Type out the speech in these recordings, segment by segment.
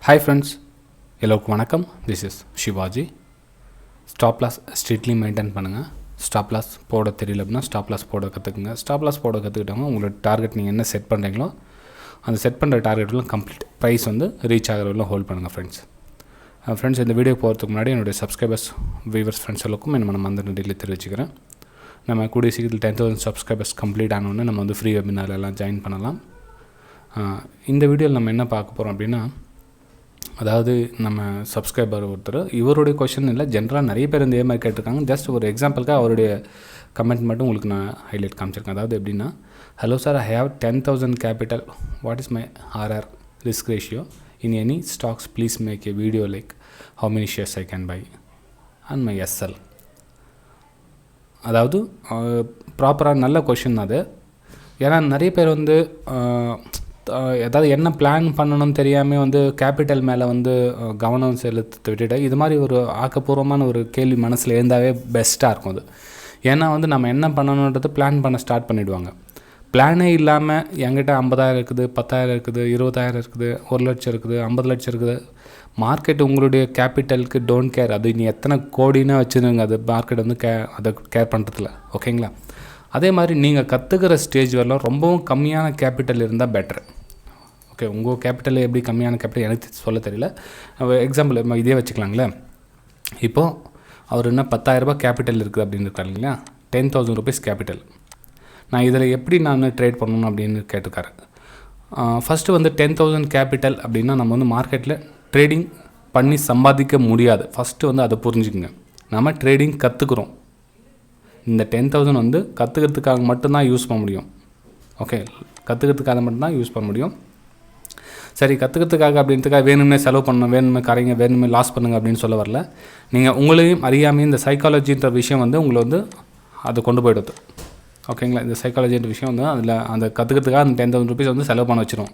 Hi friends, எல்லோருக்கும் வணக்கம். This is Shivaji. Stop loss strictly maintain பண்ணுங்கள். ஸ்டாப் லாஸ் போட தெரியல அப்படின்னா ஸ்டாப் லாஸ் போட கற்றுக்குங்க. ஸ்டாப் லாஸ் போட கற்றுக்கிட்டாங்க உங்களோட டார்கெட் நீங்கள் என்ன செட் பண்ணுறீங்களோ அந்த செட் பண்ணுற டார்கெட்லாம் கம்ப்ளீட் ப்ரைஸ் வந்து ரீச் ஆகிறவரெல்லாம் ஹோல்ட் பண்ணுங்கள் ஃப்ரெண்ட்ஸ். ஃப்ரெண்ட்ஸ், இந்த வீடியோ போகிறதுக்கு முன்னாடி என்னுடைய சப்ஸ்கிரைபர்ஸ் வியூவர்ஸ் ஃப்ரெண்ட்ஸ் எல்லாருக்கும் நம்ம அந்த நடியில் தெரிவிச்சுக்கிறேன். நம்ம கூடிய சீக்கிரத்தில் 10,000 சப்ஸ்கிரைபர்ஸ் கம்ப்ளீட் ஆனோடனே நம்ம வந்து ஃப்ரீ வெபினார் எல்லாம் ஜாயின் பண்ணலாம். இந்த வீடியோவில் நம்ம என்ன பார்க்க போகிறோம் அப்படின்னா, அதாவது நம்ம சப்ஸ்கிரைபர் ஒருத்தர் இவருடைய கொஷின் இல்லை, ஜென்ரலாக நிறைய பேர் இந்த மாதிரி கேட்டிருக்காங்க. ஜஸ்ட் ஒரு எக்ஸாம்பிளுக்காக அவருடைய கமெண்ட் மட்டும் உங்களுக்கு நான் ஹைலைட் காமிச்சிருக்கேன். அதாவது எப்படின்னா, hello sir, I have 10,000 capital, what is my RR risk ratio in any stocks, please make a video like how many shares I can buy and my SL. அதாவது ப்ராப்பராக நல்ல கொஷின் அது. ஏன்னா நிறைய பேர் வந்து ஏதாவது என்ன பிளான் பண்ணணும்னு தெரியாமல் வந்து கேபிட்டல் மேலே வந்து கவனம் செலுத்த விட்டுட்டு இது மாதிரி ஒரு ஆக்கப்பூர்வமான ஒரு கேள்வி மனசில் இருந்தாவே பெஸ்ட்டாக இருக்கும் அது. ஏன்னா வந்து நம்ம என்ன பண்ணணுன்றது பிளான் பண்ண ஸ்டார்ட் பண்ணிவிடுவாங்க. பிளானே இல்லாமல் என்கிட்ட 50,000 இருக்குது, 10,000 இருக்குது, 20,000 இருக்குது, 1 லட்சம் இருக்குது, 50 லட்சம் இருக்குது. மார்க்கெட் உங்களுடைய கேபிட்டலுக்கு டோன்ட் கேர். அது நீ எத்தனை கோடினா வச்சுருங்க, அது மார்க்கெட் வந்து அதை கேர் பண்ணுறதில்ல. ஓகேங்களா? அதே மாதிரி நீங்கள் கற்றுக்கிற ஸ்டேஜ் வரலாம் ரொம்பவும் கம்மியான கேபிட்டல் இருந்தால் பெட்டர். ஓகே, உங்கள் கேபிட்டல் எப்படி கம்மியான கேபிட்டல் எனக்கு சொல்ல தெரியல. எக்ஸாம்பிள் இதே வச்சுக்கலாங்களே. இப்போது அவர் என்ன 10,000 கேபிட்டல் இருக்குது அப்படின்னு இருக்காரு இல்லைங்களா, 10,000 rupees கேபிட்டல். நான் இதில் எப்படி நான் ட்ரேட் பண்ணணும் அப்படின்னு கேட்டிருக்காரு. ஃபஸ்ட்டு வந்து 10,000 கேபிட்டல் அப்படின்னா நம்ம வந்து மார்க்கெட்டில் ட்ரேடிங் பண்ணி சம்பாதிக்க முடியாது. ஃபஸ்ட்டு வந்து அதை புரிஞ்சுக்குங்க. நம்ம ட்ரேடிங் கற்றுக்குறோம். இந்த 10,000 வந்து கற்றுக்கிறதுக்காக மட்டும்தான் யூஸ் பண்ண முடியும். ஓகே, கற்றுக்கிறதுக்காக மட்டும்தான் யூஸ் பண்ண முடியும். சரி, கற்றுக்கிறதுக்காக அப்படின்றதுக்காக வேணுமே செலவு பண்ணணும், வேணுமே கரைங்க, வேணுமே லாஸ் பண்ணுங்கள் அப்படின்னு சொல்ல வரல. நீங்கள் உங்களையும் அறியாமல் இந்த சைக்காலஜின்ற விஷயம் வந்து உங்களை வந்து அதை கொண்டு போய்டுது. ஓகேங்களா? இந்த சைக்காலஜின்ற விஷயம் வந்து அதில் அந்த கற்றுக்கிறதுக்காக அந்த 10,000 rupees வந்து செலவு பண்ண வச்சிடும்.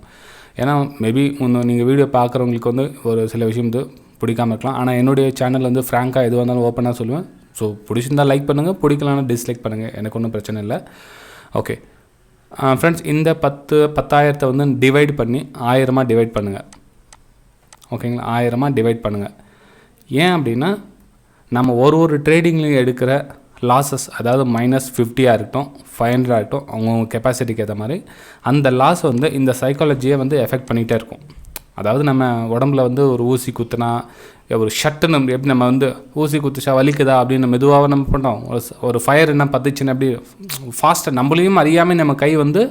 ஏன்னா மேபி நீங்கள் வீடியோ பார்க்குறவங்களுக்கு வந்து ஒரு சில விஷயம் வந்து பிடிக்காமல் இருக்கலாம். ஆனால் என்னுடைய சேனல் வந்து ஃப்ராங்காக எதுவாக இருந்தாலும் ஓப்பனாக சொல்லுவேன். ஸோ பிடிச்சிருந்தால் லைக் பண்ணுங்கள், பிடிக்கலான்னா டிஸ்லைக் பண்ணுங்கள், எனக்கு ஒன்றும் பிரச்சனை இல்லை. ஓகே ஃப்ரெண்ட்ஸ், இந்த 10,000 வந்து டிவைட் பண்ணி 1000 டிவைட் பண்ணுங்கள். ஓகேங்களா? 1000 டிவைட் பண்ணுங்கள். ஏன் அப்படின்னா, நம்ம ஒரு ட்ரேடிங்லையும் எடுக்கிற லாஸஸ், அதாவது -50 இருக்கட்டும், 500 இருக்கட்டும், அவங்கவுங்க கெப்பாசிட்டிக்கு ஏற்ற மாதிரி அந்த லாஸ் வந்து இந்த சைக்காலஜியை வந்து எஃபெக்ட் பண்ணிகிட்டே இருக்கும். அதாவது நம்ம உடம்புல வந்து ஒரு ஊசி குத்துனா ஒரு ஷட்டுன்னு எப்படி நம்ம வந்து ஊசி குத்துச்சா வலிக்குதா அப்படின்னு மெதுவாக நம்ம பண்ணுறோம். ஒரு ஃபயர் என்ன பத்துச்சுன்னு அப்படி ஃபாஸ்ட்டாக நம்மளையும் அறியாமல் நம்ம கை வந்து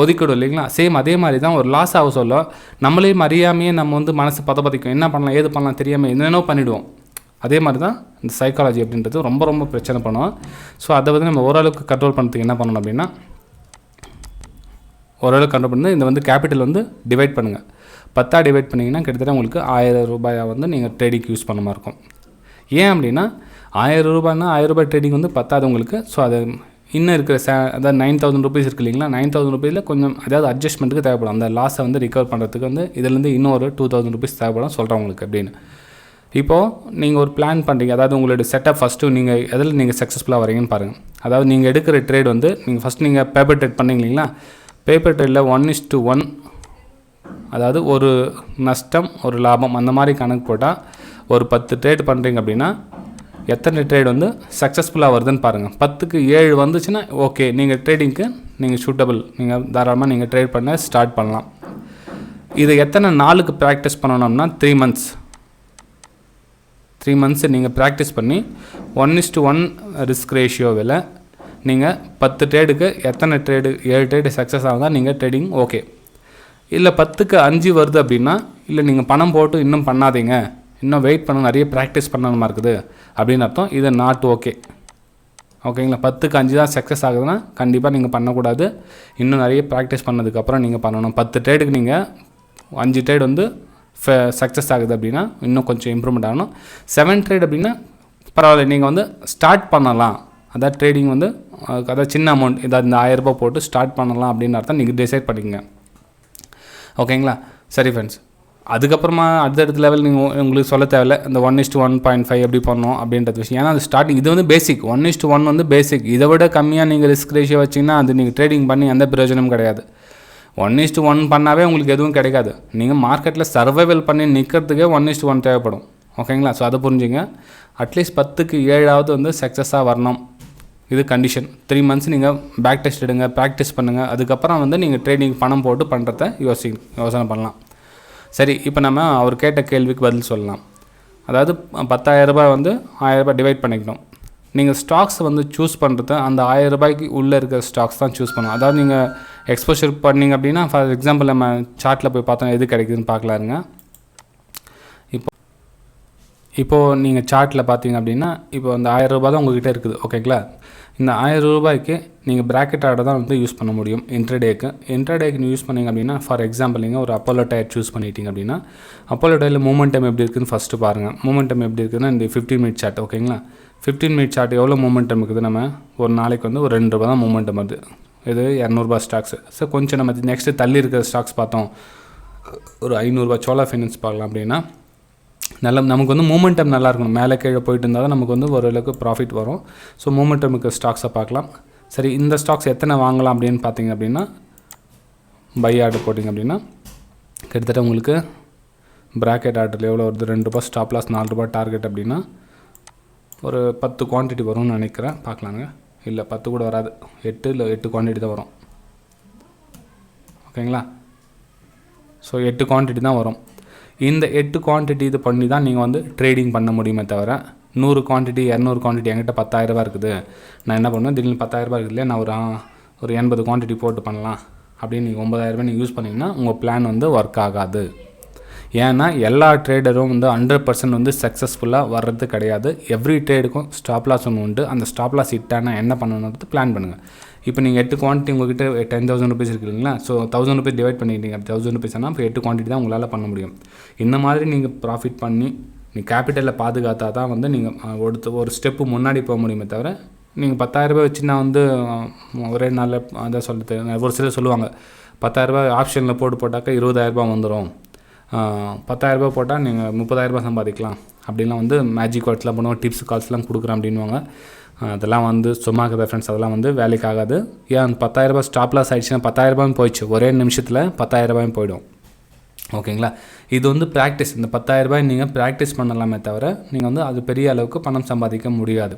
ஒதுக்கிடும் இல்லைங்களா? சேம் அதே மாதிரி தான் ஒரு லாஸ் ஆக சொல்ல நம்மளையும் அறியாமையே நம்ம வந்து மனசு பதப்பதிக்கும். என்ன பண்ணலாம் ஏது பண்ணலாம் தெரியாமல் என்னென்னோ பண்ணிவிடுவோம். அதே மாதிரி தான் இந்த சைக்காலஜி அப்படின்றது ரொம்ப பிரச்சனை பண்ணுவோம். ஸோ அதை வந்து நம்ம ஓரளவுக்கு கண்ட்ரோல் பண்ணுறதுக்கு என்ன பண்ணணும் அப்படின்னா, ஓரளவுக்கு கண்ட்ரோல் பண்ணி இந்த வந்து கேபிட்டல் வந்து டிவைட் பண்ணுங்கள். 10 டிவைட் பண்ணிங்கன்னா கிட்டத்தட்ட உங்களுக்கு 1000 ரூபாயை வந்து நீங்கள் ட்ரேடிங்க்கு யூஸ் பண்ண மாதிரி இருக்கும். ஏன் அப்படின்னா 1000 ரூபாய்னா 1000 ரூபாய் ட்ரேடிங் வந்து பத்தாது உங்களுக்கு. ஸோ அது இன்னும் இருக்கிற அதாவது 9,000 rupees இருக்குது இல்லைங்களா, 9,000 rupeesல கொஞ்சம் அதாவது அட்ஜஸ்ட்மெண்ட்டுக்கு தேவைப்படும். அந்த லாஸை வந்து ரிகவர் பண்ணுறதுக்கு வந்து இதுலேருந்து இன்னொரு 2,000 rupees தேவைப்படும் சொல்கிறேன் உங்களுக்கு அப்படின்னு. இப்போது நீங்கள் ஒரு பிளான் பண்ணுறீங்க, அதாவது உங்களுடைய செட்டப் ஃபஸ்ட்டு நீங்கள் எதில் நீங்கள் சக்ஸஸ்ஃபுல்லாக வரீங்கன்னு பாருங்கள். அதாவது நீங்கள் எடுக்கிற ட்ரேட் வந்து நீங்கள் ஃபஸ்ட் நீங்கள் பேப்பர் ட்ரேட் பண்ணீங்க இல்லைங்களா, பேப்பர் ட்ரேடில் 1:1, அதாவது ஒரு நஷ்டம் ஒரு லாபம் அந்த மாதிரி கணக்கு போட்டால் ஒரு 10 ட்ரேட் பண்ணுறீங்க அப்படின்னா எத்தனை ட்ரேட் வந்து சக்ஸஸ்ஃபுல்லாக வருதுன்னு பாருங்கள். 10க்கு 7 வந்துச்சுன்னா ஓகே, நீங்கள் ட்ரேடிங்க்கு நீங்கள் சூட்டபிள், நீங்கள் தாராளமாக நீங்கள் ட்ரேட் பண்ண ஸ்டார்ட் பண்ணலாம். இது எத்தனை நாளுக்கு ப்ராக்டிஸ் பண்ணணும்னா 3 months. 3 months நீங்கள் ப்ராக்டிஸ் பண்ணி 1:1 ரிஸ்க் ரேஷியோவில் நீங்கள் 10 ட்ரேடுக்கு எத்தனை ட்ரேடு 7 ட்ரேடு சக்ஸஸ் ஆகுதா நீங்கள் ட்ரேடிங் ஓகே. இல்லை 10க்கு 5 வருது அப்படின்னா, இல்லை நீங்கள் பணம் போட்டு இன்னும் பண்ணாதீங்க, இன்னும் வெயிட் பண்ண நிறைய ப்ராக்டிஸ் பண்ணணுமா இருக்குது அப்படின்னு அர்த்தம். இது நாட் ஓகே. ஓகேங்களா? 10க்கு 5 தான் சக்ஸஸ் ஆகுதுன்னா கண்டிப்பாக நீங்கள் பண்ணக்கூடாது. இன்னும் நிறைய ப்ராக்டிஸ் பண்ணதுக்கப்புறம் நீங்கள் பண்ணணும். 10 ட்ரேடுக்கு நீங்கள் 5 ட்ரேட் வந்து சக்ஸஸ் ஆகுது அப்படின்னா இன்னும் கொஞ்சம் இம்ப்ரூவ்மெண்ட் ஆகணும். 7 ட்ரேட் அப்படின்னா பரவாயில்ல, நீங்கள் வந்து ஸ்டார்ட் பண்ணலாம். அதாவது ட்ரேடிங் வந்து அதாவது சின்ன அமௌண்ட், இதாவது இந்த 1000 ரூபாய் போட்டு ஸ்டார்ட் பண்ணலாம் அப்படின்னு அர்த்தம். நீங்கள் டிசைட் பண்ணிக்கங்க. ஓகேங்களா? சரி ஃப்ரெண்ட்ஸ், அதுக்கப்புறமா அடுத்த லெவல் நீங்கள் உங்களுக்கு சொல்ல தேவையில்லை இந்த 1:1.5 எப்படி பண்ணணும் அப்படின்றது விஷயம். ஏன்னா அது ஸ்டார்டிங் இது வந்து பேசிக். 1:1 வந்து பேசிக். இதை விட கம்மியாக நீங்கள் ரிஸ்க் ரேஷியோ வச்சிங்கன்னா அது நீங்கள் ட்ரேடிங் பண்ணி எந்த பிரயோஜனமும் கிடையாது. 1:1 பண்ணாவே உங்களுக்கு எதுவும் கிடைக்காது. நீங்கள் மார்க்கெட்டில் சர்வைவல் பண்ணி நிற்கிறதுக்கே 1:1 தேவைப்படும். ஓகேங்களா? ஸோ அதை புரிஞ்சுங்க. அட்லீஸ்ட் 10க்கு 7ஆவது வந்து சக்ஸஸாக வரணும். இது கண்டிஷன். 3 months நீங்கள் பேக் டெஸ்ட் எடுங்க, ப்ராக்டிஸ் பண்ணுங்கள். அதுக்கப்புறம் வந்து நீங்கள் ட்ரேடிங் பணம் போட்டு பண்ணுறத யோசனை பண்ணலாம். சரி, இப்போ நம்ம அவர் கேட்ட கேள்விக்கு பதில் சொல்லலாம். அதாவது 10,000 வந்து 1,000 டிவைட் பண்ணிக்கணும். நீங்கள் ஸ்டாக்ஸ் வந்து சூஸ் பண்ணுறது அந்த 1,000 உள்ளே இருக்கிற ஸ்டாக்ஸ் தான் சூஸ் பண்ணணும். அதாவது நீங்கள் எக்ஸ்போஷர் பண்ணிங்க அப்படின்னா, ஃபார் எக்ஸாம்பிள் நம்ம சார்ட்டில் போய் பார்த்தோம் எது கிடைக்குதுன்னு பார்க்கலாருங்க. இப்போது நீங்கள் சார்ட்டில் பார்த்தீங்க அப்படின்னா, இப்போ அந்த 1,000 தான் உங்கள்கிட்ட இருக்குது. ஓகேங்களா? இந்த 1,000 நீங்கள் ப்ராக்கெட் ஆர்டர் தான் வந்து யூஸ் பண்ண முடியும் இன்ட்ரடேக்கு நீங்கள் யூஸ் பண்ணிங்க அப்படின்னா, ஃபார் எக்ஸாம்பிள் நீங்கள் ஒரு அப்போலோ டயர் சூஸ் பண்ணிட்டீங்க அப்படின்னா, அப்போலோ டயரில் மூமெண்டம் எப்படி இருக்குதுன்னு ஃபஸ்ட்டு பாருங்கள். மூமெண்டம் எப்படி இருக்குதுன்னா இந்த 15 minute சார்ட். ஓகேங்களா? 15 minute சார்ட் எவ்வளோ மூமெண்டம் இருக்குது? நம்ம ஒரு நாளைக்கு வந்து ஒரு ₹2 தான் மூமெண்டம் வருது. இது ₹200 ஸ்டாக்ஸு. ஸோ கொஞ்சம் நம்ம நெக்ஸ்ட்டு தள்ளி இருக்கிற ஸ்டாக்ஸ் பார்த்தோம், ஒரு ₹500 சோலா ஃபைனான்ஸ் பார்க்கலாம். அப்படின்னா நமக்கு வந்து மூமெண்டம் நல்லா இருக்கணும். மேலே கீழே போயிட்டு இருந்தால் தான் நமக்கு வந்து ஓரளவுக்கு ப்ராஃபிட் வரும். ஸோ மூமெண்டமுக்கு ஸ்டாக்ஸை பார்க்கலாம். சரி, இந்த ஸ்டாக்ஸ் எத்தனை வாங்கலாம் அப்படின்னு பார்த்தீங்க அப்படின்னா, பை ஆர்டர் போட்டிங்க அப்படின்னா கிட்டத்தட்ட உங்களுக்கு ப்ராக்கெட் ஆர்டரில் எவ்வளோ வருது? ₹2 ஸ்டாப் லாஸ், ₹4 டார்கெட். அப்படின்னா ஒரு 10 குவான்டிட்டி வரும்னு நினைக்கிறேன். பார்க்கலாங்க. இல்லை 10 கூட வராது, 8 இல்லை 8 குவான்டிட்டி தான் வரும். ஓகேங்களா? ஸோ 8 குவான்டிட்டி தான் வரும். இந்த 8 குவான்டிட்டி இது பண்ணி தான் நீங்கள் வந்து ட்ரேடிங் பண்ண முடியுமே தவிர, 100 குவான்டிட்டி 200 குவான்டிட்டி என்கிட்ட 10,000 இருக்குது, நான் என்ன பண்ணுவேன், திடீர்னு 10,000 இருக்குது இல்லையா, நான் ஒரு 80 குவான்டிட்டி போட்டு பண்ணலாம் அப்படின்னு நீங்கள் 9,000 நீங்கள் யூஸ் பண்ணிங்கன்னா உங்கள் பிளான் வந்து ஒர்க் ஆகாது. ஏன்னா எல்லா ட்ரேடரும் வந்து 100% வந்து சக்ஸஸ்ஃபுல்லாக வர்றது கிடையாது. எவ்ரி ட்ரேடுக்கும் ஸ்டாப் லாஸ் ஒன்று உண்டு. அந்த ஸ்டாப் லாஸ் ஹிட்டானா என்ன பண்ணணுன்றது பிளான் பண்ணுங்கள். இப்போ நீங்கள் 8 குவான்டிட்டி உங்கள்கிட்ட ₹10,000 இருக்குது இல்லைங்களா? ஸோ ₹1,000 டிவைட் பண்ணிக்கிட்டீங்க. ₹1,000 ஆனால் இப்போ 8 குவான்டிட்டி தான் உங்களால் பண்ண முடியும். இந்த மாதிரி நீங்கள் ப்ராஃபிட் பண்ணி நீங்கள் கேபிட்டலில் பாதுகாத்தா தான் வந்து நீங்கள் ஒரு ஸ்டெப்பு முன்னாடி போக முடியுமே தவிர, நீங்கள் 10,000 வச்சு நான் வந்து ஒரே நாளில் அதான் சொல்லுது. ஒரு சிலர் சொல்லுவாங்க, 10,000 ஆப்ஷனில் போட்டாக்கா ₹20,000 வந்துடும், 10,000 போட்டால் நீங்கள் ₹30,000 சம்பாதிக்கலாம் அப்படின்லாம் வந்து மேஜிக் வேர்ட்ஸ்லாம் பண்ணுவோம், டிப்ஸ் கால்ஸ்லாம் கொடுக்குறேன் அப்படின்வாங்க. அதெல்லாம் வந்து சும்மா இருக்கிற ஃப்ரெண்ட்ஸ், அதெல்லாம் வந்து வேலைக்கு ஆகாது. ஏன் 10,000 ஸ்டாப் லாஸ் ஆகிடுச்சுன்னா 10,000 போயிடுச்சு, ஒரே நிமிஷத்தில் 10,000 போயிடும். ஓகேங்களா? இது வந்து ப்ராக்டிஸ். இந்த 10,000 நீங்கள் ப்ராக்டிஸ் பண்ணலாமே தவிர நீங்கள் வந்து அது பெரிய அளவுக்கு பணம் சம்பாதிக்க முடியாது.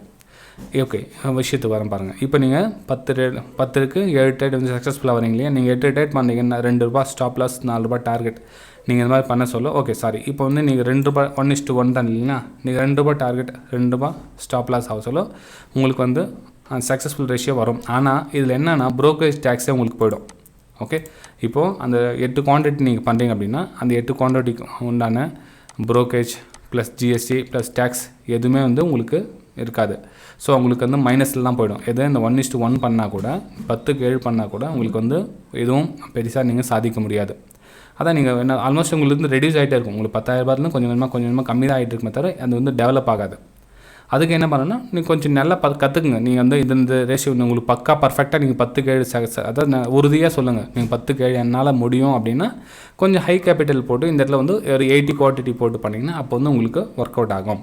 ஓகே, விஷயத்துக்கு வரேன் பாருங்கள். இப்போ நீங்கள் 10க்கு 7 ட்ரேட் வந்து சக்ஸஸ்ஃபுல்லாக வரீங்க இல்லையா? நீங்கள் 8 ட்ரேட் பண்ணீங்கன்னா ₹2 ஸ்டாப் லாஸ், ₹4 டார்கெட். நீங்கள் இந்த மாதிரி பண்ண சொல்ல ஓகே சாரி, இப்போ வந்து நீங்கள் ₹2 1:1 தான் இல்லைங்களா? நீங்கள் ₹2 டார்கெட், ₹2 ஸ்டாப் லாஸ் ஆக சொல்ல உங்களுக்கு வந்து சக்ஸஸ்ஃபுல் ரேஷியோ வரும். ஆனால் இதில் என்னென்னா ப்ரோக்கரேஜ் டேக்ஸே உங்களுக்கு போயிடும். ஓகே, இப்போது அந்த 8 குவான்டிட்டி நீங்கள் பண்ணுறீங்க அப்படின்னா அந்த 8 குவான்டிட்டிக்கு உண்டான brokerage plus GST plus tax எதுவுமே வந்து உங்களுக்கு இருக்காது. ஸோ உங்களுக்கு வந்து மைனஸில் தான் போயிடும். எதோ இந்த 1:1 பண்ணால் கூட, 10க்கு 7 பண்ணால் கூட உங்களுக்கு வந்து எதுவும் பெருசாக நீங்கள் சாதிக்க முடியாது. அதான் நீங்கள் என்ன ஆல்மோஸ்ட் உங்களுக்கு வந்து ரெடியூஸ் ஆகிட்டே இருக்கும். உங்களுக்கு 10,000 கொஞ்சம் கொஞ்சமாக கம்மி தான் ஆகிட்டு இருக்குமே தவிர அது வந்து டெவலப் ஆகாது. அதுக்கு என்ன பண்ணணும்னா, நீங்கள் கொஞ்சம் நல்லா கற்றுக்குங்க. நீங்கள் வந்து இந்த ரேஷியோ உங்களுக்கு பக்கா பர்ஃபெக்டாக நீங்கள் 10க்கு 7 அதாவது உறுதியாக சொல்லுங்கள், நீங்கள் 10க்கு 7 என்னால் முடியும் அப்படின்னா கொஞ்சம் ஹை கேபிட்டல் போட்டு இந்த இடத்துல வந்து ஒரு 80 குவான்டிட்டி போட்டு பண்ணிங்கன்னா அப்போ வந்து உங்களுக்கு ஒர்க் அவுட் ஆகும்.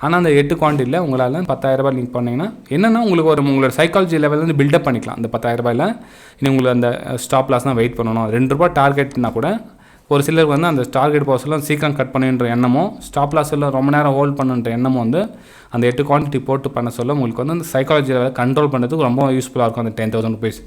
ஆனால் அந்த 8 குவான்டிட்டியில் உங்களால் 10,000 லிங்க் பண்ணிங்கன்னா என்னென்னா உங்களுக்கு உங்களோட சைக்காலஜி லெவலில் வந்து பில்டப் பண்ணிக்கலாம். அந்த 10,000 இன்னும் உங்களுக்கு அந்த ஸ்டாப் லாஸ் தான் வெயிட் பண்ணணும். ₹2 டார்கெட்னா கூட ஒரு சிலருக்கு வந்து அந்த டார்கெட் போஸ்லாம் சீக்கிரம் கட் பண்ணுன்ற எண்ணமோ, ஸ்டாப் லாஸ் எல்லாம் ரொம்ப நேரம் ஹோல்ட் பண்ணுன்ற எண்ணமும் வந்து அந்த 8 குவான்டிட்டி போட்டு பண்ண சொல்ல உங்களுக்கு வந்து அந்த சைக்காலஜி லெவலில் கண்ட்ரோல் பண்ணுறதுக்கு ரொம்ப யூஸ்ஃபுல்லாக இருக்கும். அந்த ₹10,000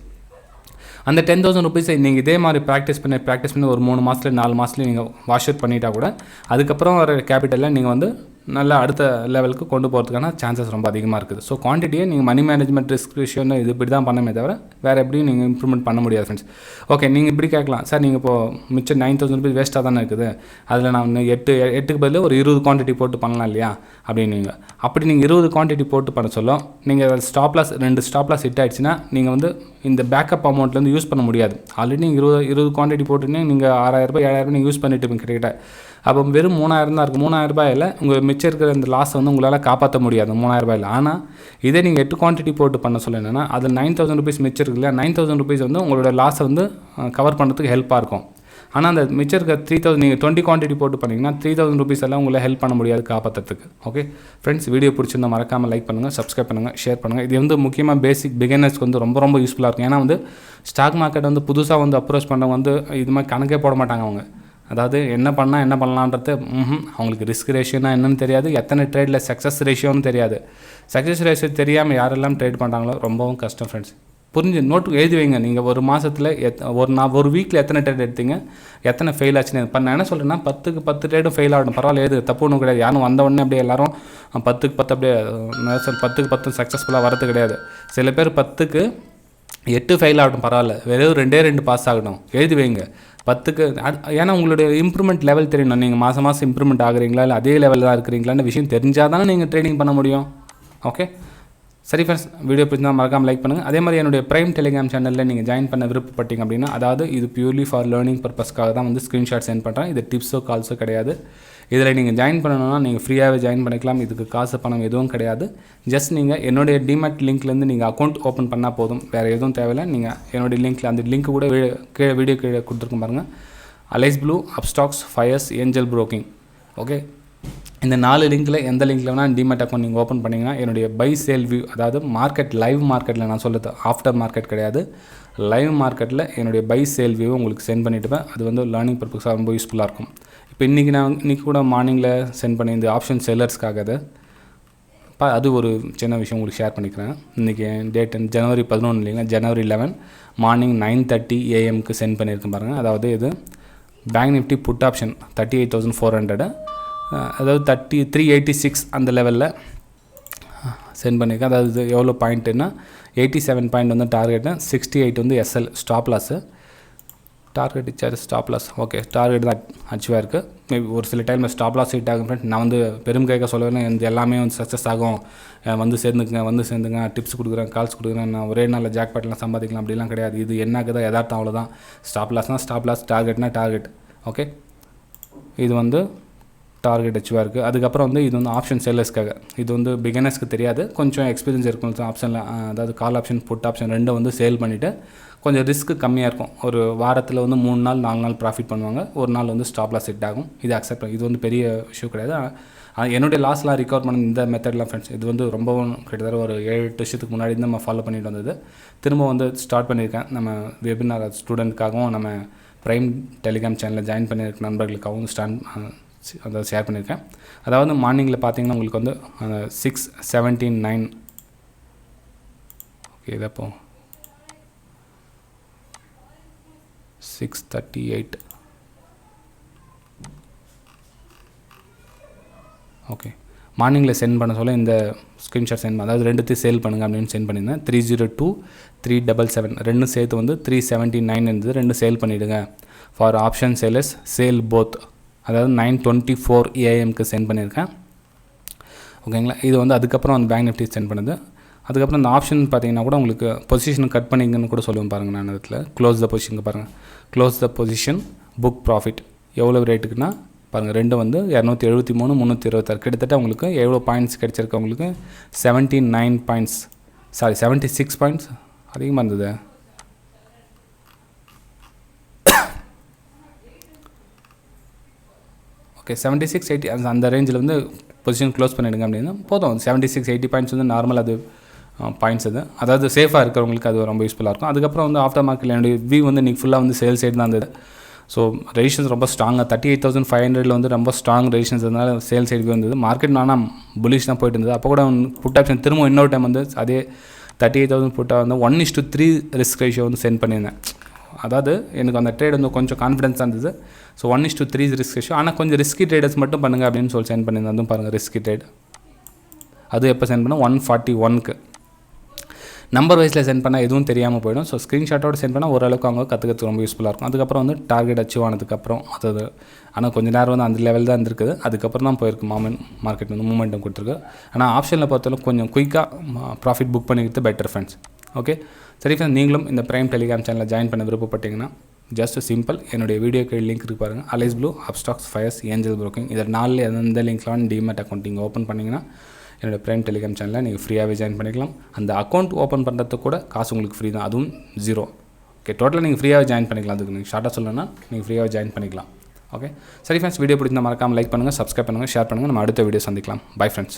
அந்த ₹10,000 நீங்கள் இதே மாதிரி ப்ராக்டிஸ் பண்ணி ஒரு 3 மாதத்துல 4 மாதத்துல நீங்கள் வாஷ் அவுட் பண்ணிட்டா கூட அதுக்கப்புறம் வர கேபிட்டலில் நீங்கள் வந்து நல்லா அடுத்த லெவலுக்கு கொண்டு போகிறதுக்கான சான்சஸ் ரொம்ப அதிகமாக இருக்குது. ஸோ குவான்டிட்டியை நீங்கள் மணி மேனேஜ்மெண்ட் ரிஸ்க் ரேஷியோன்னு இது இப்படி தான் பண்ணமே தவிர வேறு எப்படியும் நீங்கள் இம்ப்ரூவ்மெண்ட் பண்ண முடியாது ஃப்ரெண்ட்ஸ். ஓகே, நீங்கள் இப்படி கேட்கலாம், சார் நீங்கள் இப்போது மிச்சம் ₹9,000 வேஸ்ட்டாக தானே இருக்குது, அதில் நான் 8க்கு பதில் ஒரு 20 குவான்டிட்டி போட்டு பண்ணலாம் இல்லையா அப்படின்னு. அப்படி நீங்கள் 20 குவான்டிட்டி போட்டு பண்ண சொல்ல நீங்கள் stop loss 2 stop loss hit ஆகிடுச்சுன்னா நீங்கள் வந்து இந்த பேக்கப் அமௌண்ட்லேருந்து யூஸ் பண்ண முடியாது. ஆல்ரெடி நீங்கள் 20 குவான்டிட்டி போட்டுன்னு நீங்கள் ₹6,000 7,000 நீங்கள் யூஸ் பண்ணிட்டு கிட்டத்தட்ட அப்போ வெறும் ₹3,000 தான் இருக்குது. ₹3,000 உங்கள் மிச்சம் இருக்கிற இந்த லாஸை வந்து உங்களால் காப்பாற்ற முடியாது ₹3,000. ஆனால் இதே நீங்கள் 8 குவான்டிட்டி போட்டு பண்ண சொல்ல என்னென்னா அது ₹9,000 மிச்சம் இருக்குது இல்லையா? ₹9,000 வந்து உங்களோட லாஸை வந்து கவர் பண்ணுறதுக்கு ஹெல்ப்பாக இருக்கும். ஆனால் அந்த மிச்சம் இருக்க 3000 நீங்கள் 20 குவான்டிட்டி போட்டு பண்ணிங்கன்னா 3000 rupees எல்லாம் உங்களை ஹெல்ப் பண்ண முடியாது காப்பாற்றுறதுக்கு. ஓகே ஃப்ரெண்ட்ஸ், வீடியோ பிடிச்சிருந்தா மறக்காமல் லைக் பண்ணுங்கள், சப்ஸ்கிரைப் பண்ணுங்கள், ஷேர் பண்ணுங்கள். இது வந்து முக்கியமாக பேசிக் பிகினர்ஸ்க்கு வந்து ரொம்ப ரொம்ப யூஸ்ஃபுல்லாக இருக்கும். ஏன்னா வந்து ஸ்டாக் மார்க்கெட் வந்து புதுசாக வந்து அப்ரோச் பண்ணுறவங்க வந்து இது மாதிரி கணக்கே போட மாட்டாங்க. அவங்க அதாவது என்ன பண்ணலான்றது அவங்களுக்கு ரிஸ்க் ரேஷியோனா என்னன்னு தெரியாது, எத்தனை ட்ரேடில் சக்ஸஸ் ரேஷியோன்னு தெரியாது. சக்ஸஸ் ரேஷியோ தெரியாமல் யாரெல்லாம் ட்ரேட் பண்ணுறாங்களோ ரொம்பவும் கஷ்டம் ஃப்ரெண்ட்ஸ். புரிஞ்சு நோட்டு எழுதி வைங்க. நீங்கள் ஒரு மாதத்தில் ஒரு வீக்கில் எத்தனை ட்ரேட் எடுத்தீங்க, எத்தனை ஃபெயில் ஆச்சுன்னு. இப்போ நான் என்ன சொல்கிறேன்னா 10க்கு 10 ட்ரேடும் ஃபெயில் ஆகணும், பரவாயில்ல, எது தப்பு ஒன்றும் கிடையாது. யாரும் வந்த உடனே அப்படியே எல்லாரும் 10க்கு 10 அப்படியே 10க்கு 10 சக்ஸஸ்ஃபுல்லாக வரது கிடையாது. சில பேர் 10க்கு 8 ஃபெயில் ஆகட்டும், பரவாயில்ல, வெறும் 2 பாஸ் ஆகணும், எழுதி வைங்க 10க்கு. ஏன்னா உங்களுடைய இம்ப்ரூவ்மெண்ட் லெவல் தெரியணும். நீங்கள் மாதம் இம்ப்ரூவ்மெண்ட் ஆகுறீங்களா இல்லை அதே லெவலில் தான் இருக்கிறீங்களான்னு விஷயம் தெரிஞ்சால் தானே நீங்கள் ட்ரேடிங் பண்ண முடியும். ஓகே சரி ஃப்ரெண்ட்ஸ், வீடியோ பிடிச்சிருந்தால் மறக்காமல் லைக் பண்ணுங்கள். அதே மாதிரி என்னுடைய ப்ரைம் டெலிகிராம் சேனலில் நீங்கள் ஜாயின் பண்ண விருப்பப்பட்டீங்க அப்படின்னா, அதாவது இது பியூர்லி ஃபார் லேர்னிங் பர்பஸ்க்காக தான் வந்து ஸ்க்ரீன்ஷாட் சென்ட் பண்ணுறேன். இது டிப்ஸோ கால்ஸோ கிடையாது. இதில் நீங்கள் ஜாயின் பண்ணணும்னா நீங்கள் ஃப்ரீயாகவே ஜாயின் பண்ணிக்கலாம். இதுக்கு காசு பணம் எதுவும் கிடையாது. ஜஸ்ட் நீங்கள் என்னுடைய டிமேட் லிங்க்லேருந்து நீங்கள் அக்கௌண்ட் ஓப்பன் பண்ணால் போதும், வேறு எதுவும் தேவையில்லை. நீங்கள் என்னுடைய லிங்க்கில் அந்த லிங்க் கூட கீழே வீடியோ கீழே கொடுத்துருக்கோம் பாருங்கள். Alice Blue, Upstox, Fyers, Angel Broking. Okay, இந்த 4 லிங்க்கில் எந்த லிங்க்கில் வேணால் டிமேட் அக்கௌண்ட் நீங்கள் ஓப்பன் பண்ணிங்கன்னா என்னுடைய பை சேல் வியூ, அதாவது லைவ் மார்க்கெட்டில் நான் சொல்லுறது ஆஃப்டர் மார்க்கெட் கிடையாது, லைவ் மார்க்கெட்டில் என்னுடைய பை சேல் வியூ உங்களுக்கு சென்ட் பண்ணிவிட்டுப்பேன். அது வந்து லேர்னிங் பர்பஸாக ரொம்ப யூஸ்ஃபுல்லாக இருக்கும். இப்போ இன்றைக்கி கூட மார்னிங்கில் சென்ட் பண்ணி இந்த ஆப்ஷன் செல்லர்ஸ்க்காக அது ஒரு சின்ன விஷயம் உங்களுக்கு ஷேர் பண்ணிக்கிறேன். இன்றைக்கி டேட் ஜனவரி 11 இல்லைங்களா, ஜனவரி 11 மார்னிங் 9:30 AM சென்ட் பண்ணியிருக்கேன் பாருங்கள். அதாவது இது பேங்க் நிஃப்டி புட் ஆப்ஷன் 38,400, அதாவது 386 அந்த லெவலில் சென்ட் பண்ணியிருக்கேன். அதாவது எவ்வளோ பாயிண்ட்டுன்னா 87 பாயிண்ட் வந்து டார்கெட்டு, 68 வந்து எஸ்எல் ஸ்டாப் லாஸு. டார்கெட் இச்சாரு, ஸ்டாப் லாஸ் ஓகே, டார்கெட் தான் அச்சீவாக இருக்குது. மேபி ஒரு சில டைமில் ஸ்டாப் லாஸ் ஹிட் ஆகும் ஃப்ரெண்ட். நான் வந்து பெரும் கேட்க சொல்லவே இந்த எல்லாமே வந்து சக்ஸஸ் ஆகும், வந்து சேர்ந்துங்க டிப்ஸ் கொடுக்குறேன், கால்ஸ் கொடுக்குறேன், நான் ஒரே நாளில் ஜாக்பாட்லாம் சம்பாதிக்கலாம் அப்படிலாம் கிடையாது. இது என்னாக்குதான் யதார்த்தம், அவ்வளோதான். ஸ்டாப் லாஸ்னால் ஸ்டாப் லாஸ், டார்கெட்னா டார்கெட். ஓகே, இது வந்து டார்கெட் அச்சீவாக இருக்குது. அதுக்கப்புறம் வந்து இது வந்து ஆப்ஷன் சேலர்ஸ்க்காக, இது வந்து பிகினர்ஸ்க்கு தெரியாது, கொஞ்சம் எக்ஸ்பீரியன்ஸ் இருக்கும். ஆப்ஷனில் அதாவது கால் ஆப்ஷன் புட் ஆப்ஷன் ரெண்டும் வந்து சேல் பண்ணிவிட்டு கொஞ்சம் ரிஸ்க்கு கம்மியாக இருக்கும். ஒரு வாரத்தில் வந்து 3 நாள் 4 நாள் ப்ராஃபிட் பண்ணுவாங்க, ஒரு நாள் வந்து ஸ்டாப் லாஸ் ஹிட் ஆகும். இது அக்செப்ட் பண்ணி, இது வந்து பெரிய இஷ்யூ கிடையாது. என்னுடைய லாஸ்லாம் ரிகவர் பண்ண இந்த மெத்தட்லாம் ஃப்ரெண்ட்ஸ், இது வந்து ரொம்பவும் கிட்டத்தட்ட ஒரு 7-8 வருஷத்துக்கு முன்னாடி நம்ம ஃபாலோ பண்ணிட்டு வந்தது. திரும்ப வந்து ஸ்டார்ட் பண்ணியிருக்கேன். நம்ம வெபினார் ஸ்டூடெண்ட்காகவும் நம்ம ப்ரைம் டெலிகிராம் சேனலில் ஜாயின் பண்ணியிருக்க நண்பர்களுக்காகவும் அதை ஷேர் பண்ணியிருக்கேன். அதாவது மார்னிங்கில் பார்த்தீங்கன்னா உங்களுக்கு வந்து 6:17-9 ஓகே, இதப்போ 6:38 ஓகே, மார்னிங்கில் சென்ட் பண்ண சொல்ல இந்த ஸ்க்ரீன்ஷாட் சென்ட், அதாவது ரெண்டுத்தையும் சேல் பண்ணுங்கள் அப்படின்னு சென்ட் பண்ணியிருந்தேன். 302 377 ரெண்டும் சேர்த்து வந்து 379 இருந்தது, ரெண்டும் சேல் பண்ணிவிடுங்க for option Sailors sale both, அதாவது 9:24 AM சென்ட் பண்ணியிருக்கேன். ஓகேங்களா, இது வந்து அதுக்கப்புறம் அந்த பேங்க் நிஃப்டி சென்ட் பண்ணுது. அதுக்கப்புறம் இந்த ஆப்ஷன் பார்த்தீங்கன்னா கூட உங்களுக்கு பொசிஷன் கட் பண்ணிங்கன்னு கூட சொல்லுவேன் பாருங்கள். நான் இடத்துல க்ளோஸ் த பொசிஷனுக்கு பாருங்கள், close the position book profit எவ்வளோ ரேட்டுக்குன்னா பாருங்கள், ரெண்டு வந்து 273 326, கிட்டத்தட்ட உங்களுக்கு எவ்வளோ பாயிண்ட்ஸ் கிடச்சிருக்கு உங்களுக்கு 79 பாயிண்ட்ஸ், சாரி 76 பாயிண்ட்ஸ் அதிகமாக இருந்தது. ஓகே 76-80 அந்த ரேஞ்சில் வந்து பொசிஷன் க்ளோஸ் பண்ணிவிடுங்க அப்படின்னா போதும். 76-80 பாயிண்ட்ஸ் வந்து நார்மல் அது பாயிண்ட்ஸ் அது, அதாவது சேஃபாக இருக்கிறவங்களுக்கு அது ரொம்ப யூஸ்ஃபுல்லாக இருக்கும். அதுக்கப்புறம் வந்து ஆஃப்டர் மார்க்கெட்டில் என்னுடைய வியூ வந்து இன்றைக்கி ஃபுல்லாக வந்து சேல் சைடு தான் இருந்தது. ஸோ ரெசிஸ்டன்ஸ் ரொம்ப ஸ்ட்ராங்காக 38,500 வந்து ரொம்ப ஸ்ட்ராங் ரெசிஸ்டன்ஸ் இருந்தனால சேல் சைடு வந்தது. மார்க்கெட் ஆனால் புலிஷ் தான் போயிட்டு இருந்தது. அப்போ கூட புட் ஆப்ஷன் திரும்ப இன்னொரு டைம் வந்து அதே 38,000 புட்டாக வந்து 1:3 ரிஸ்க் ரேஷியோ வந்து சென்ட் பண்ணியிருந்தேன். அதாவது எனக்கு அந்த ட்ரேட் வந்து கொஞ்சம் கான்ஃபிடன்ஸாக இருந்தது. ஸோ 1:3 ரிஸ்க் ரேஷியோ, ஆனால் கொஞ்சம் ரிஸ்கி ட்ரேடர்ஸ் மட்டும் பண்ணுங்கள் அப்படின்னு சொல்லி சென்ட் பண்ணியிருந்தேன். அதுவும் பாருங்கள் ரிஸ்கி ட்ரேட். அது எப்போ சென்ட் பண்ணால் 141க்கு நம்பர் வைஸில் சென்ட் பண்ணால் எதுவும் தெரியாமல் போயிடும். ஸோ ஸ்க்ரீன்ஷாட்டோடு சென்ட் பண்ணால் ஓரளவுக்கு அவங்க கற்றுக்கிறதுக்கு ரொம்ப யூஸ்ஃபுல்லாக இருக்கும். அதுக்கப்புறம் வந்து டார்கெட் அச்சீவ் ஆனதுக்கப்புறம் அது ஆனால் கொஞ்சம் நேரம் வந்து அந்த லெவல் தான் இருந்திருக்குது. அதுக்கப்புறம் தான் போயிருக்கு மார்க்கெட் வந்து மூமெண்டம் கொடுத்துருக்கு. ஆனால் ஆப்ஷனில் பொறுத்தளவுக்கு கொஞ்சம் குயிக்காக ப்ராஃபிட் புக் பண்ணிக்கிறது பெட்டர் ஃப்ரெண்ட்ஸ். ஓகே சரி ஃப்ரெண்ட்ஸ், நீங்களும் இந்த ப்ரைம் டெலிகிராம் சேனலில் ஜாயின் பண்ண விருப்பப்பட்டீங்கன்னா ஜஸ்ட் சிம்பிள் என்னுடைய வீடியோக்கு லிங்க் இருக்குது பாருங்கள். Alice Blue, Upstox, Fyers, Angel Broking, இதில் 4 எந்த லிங்க்லாம் டிமேட் அக்கௌண்ட் நீங்கள் ஓப்பன் பண்ணிங்கன்னா என்னோடய ப்ரைம் டெலிகிராம் சேனலில் நீங்கள் ஃப்ரீயாகவே ஜாயின் பண்ணிக்கலாம். அந்த அக்கௌண்ட் ஓப்பன் பண்ணுறதுக்கு கூட காசு உங்களுக்கு ஃப்ரீ தான், அதுவும் 0. ஓகே, டோட்டலாக நீங்கள் ஃப்ரீயாக ஜாயின் பண்ணிக்கலாம். அதுக்கு நீங்கள் ஷார்ட்டாக சொல்லணும்னா நீங்கள் ஃப்ரீயாக ஜாயின் பண்ணிக்கலாம். ஓகே, சரி ஃப்ரெண்ட்ஸ், வீடியோ பிடிச்சிருந்தா மறக்காமல் லைக் பண்ணுங்கள், சப்ஸ்கிரைப் பண்ணுங்கள், ஷேர் பண்ணுங்கள். நம்ம அடுத்த வீடியோ சந்திக்கலாம். Bye friends.